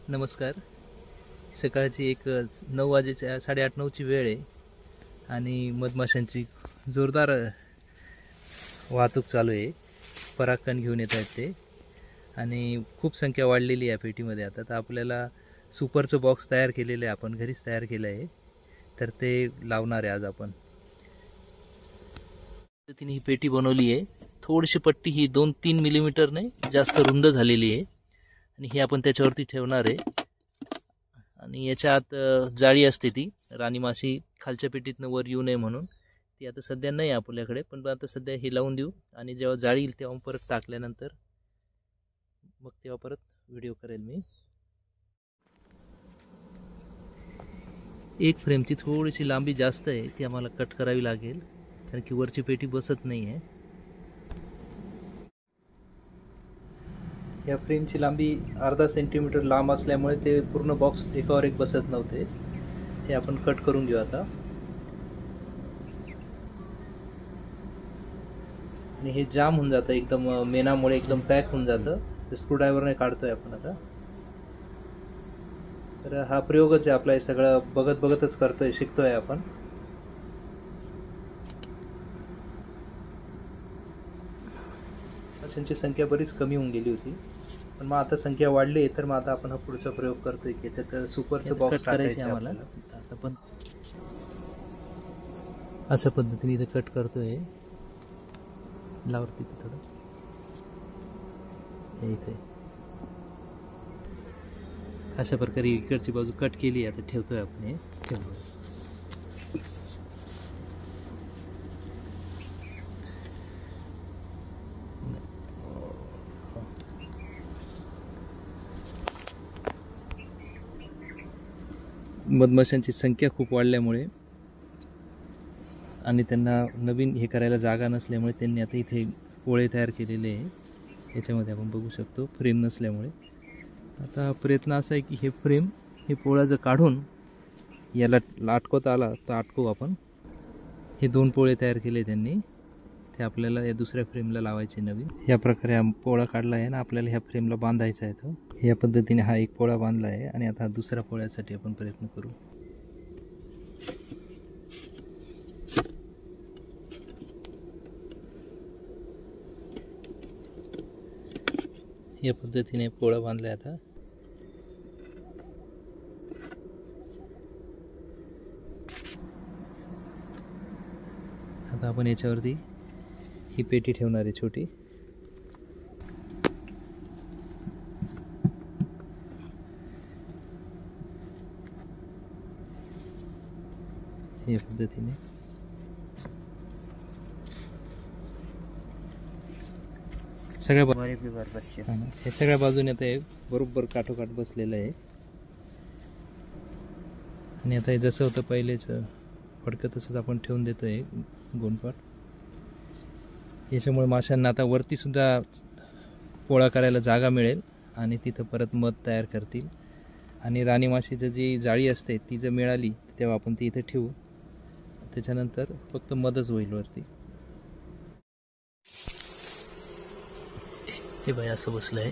नमस्कार. सकाळची एक 9 वाजेच्या 8:30-9ची वेळ आहे आणि मधमाशांची जोरदार वाहतूक चालू आहे. परागकण घेऊन येत आहेत ते आणि खूप संख्या वाढलेली आहे या पेटीमध्ये. आता तर आपल्याला सुपरचं बॉक्स तयार केलेलं आहे, आपण घरीच तयार केलं आहे, तर ते लावणार आहे आज आपण. तिने ही पेटी बनवली आहे. थोडीशी पट्टी ही 2-3 मिलीमीटरने जास्त रुंद झालेली आहे आणि ही आपण त्याच्यावरती ठेवणार आहे. आणि याच्या आत जाळी असते, ती राणी माशी खालच्या पेटीतनं वर येऊ नये म्हणून. ती आता सध्या नाही आपल्याकडे, पण आता सध्या हे लावून देऊ आणि जेव्हा जाळी येईल तेव्हा परत टाकल्यानंतर मग तेव्हा परत व्हिडिओ करेल मी. एक फ्रेमची थोडीशी लांबी जास्त आहे, ती आम्हाला कट करावी लागेल कारण की वरची पेटी बसत नाही आहे. या फ्रेमची लांबी अर्धा सेंटीमीटर लांब असल्यामुळे ते पूर्ण बॉक्स एकावर एक बसत नव्हते. हे आपण कट करून घेऊ आता. आणि हे जाम होऊन जातं एकदम, मेणामुळे एकदम पॅक होऊन जातं. स्क्रूड्रायव्हरने काढतोय आपण आता. तर हा प्रयोगच आहे आपला, हे सगळं बघतच करतोय, शिकतोय आपण. माशांची संख्या बरीच कमी होऊन गेली होती, पण मग आता संख्या वाढली आहे, तर मग आता आपण हा पुढचा प्रयोग करतोय की याच्यात सुपरचं बॉक्स टाकायचं आम्हाला. आता पण अशा पद्धतीने इथे कट करतोय. लावरती थोडं हे इथे अशा प्रकारे इकडची बाजू कट केली. आता ठेवतोय आपण, हे ठेवतो. मधमाशांची संख्या खूप वाढल्यामुळे आणि त्यांना नवीन हे करायला जागा नसल्यामुळे त्यांनी आता इथे पोळे तयार केलेले आहे. याच्यामध्ये आपण बघू शकतो फ्रेम नसल्यामुळे. आता प्रयत्न असा आहे की हे फ्रेम, हे पोळा जर काढून याला अटकवता आला तर अटकवू आपण. हे 2 पोळे तयार केले त्यांनी, ते आपल्याला या दुसऱ्या फ्रेमला लावायचे नवीन. या प्रकारे हा पोळा काढला आहे ना, आपल्याला ह्या फ्रेमला बांधायचा आहे. तो या पद्धतीने हा एक पोळा बांधला आहे आणि आता दुसऱ्या पोळ्यासाठी आपण प्रयत्न करू. या पद्धतीने पोळा बांधलाय. आता आपण याच्यावरती ही पेटी ठेवणार आहे छोटी. या पद्धतीने हे सगळ्या बाजूने आता हे बरोबर काठोकाठ बसलेलं आहे. आणि आता हे जसं होतं पहिलेच फडकं तसंच आपण ठेवून देतोय गोंडपाट. याच्यामुळे माशांना आता वरती सुद्धा पोळा करायला जागा मिळेल आणि तिथं परत मध तयार करतील. आणि राणी माशीची जी जाळी असते ती जर मिळाली तेव्हा आपण ती इथे ठेवू. त्याच्यानंतर फक्त मधच होईल वरती. हे बाई असं बसलं आहे.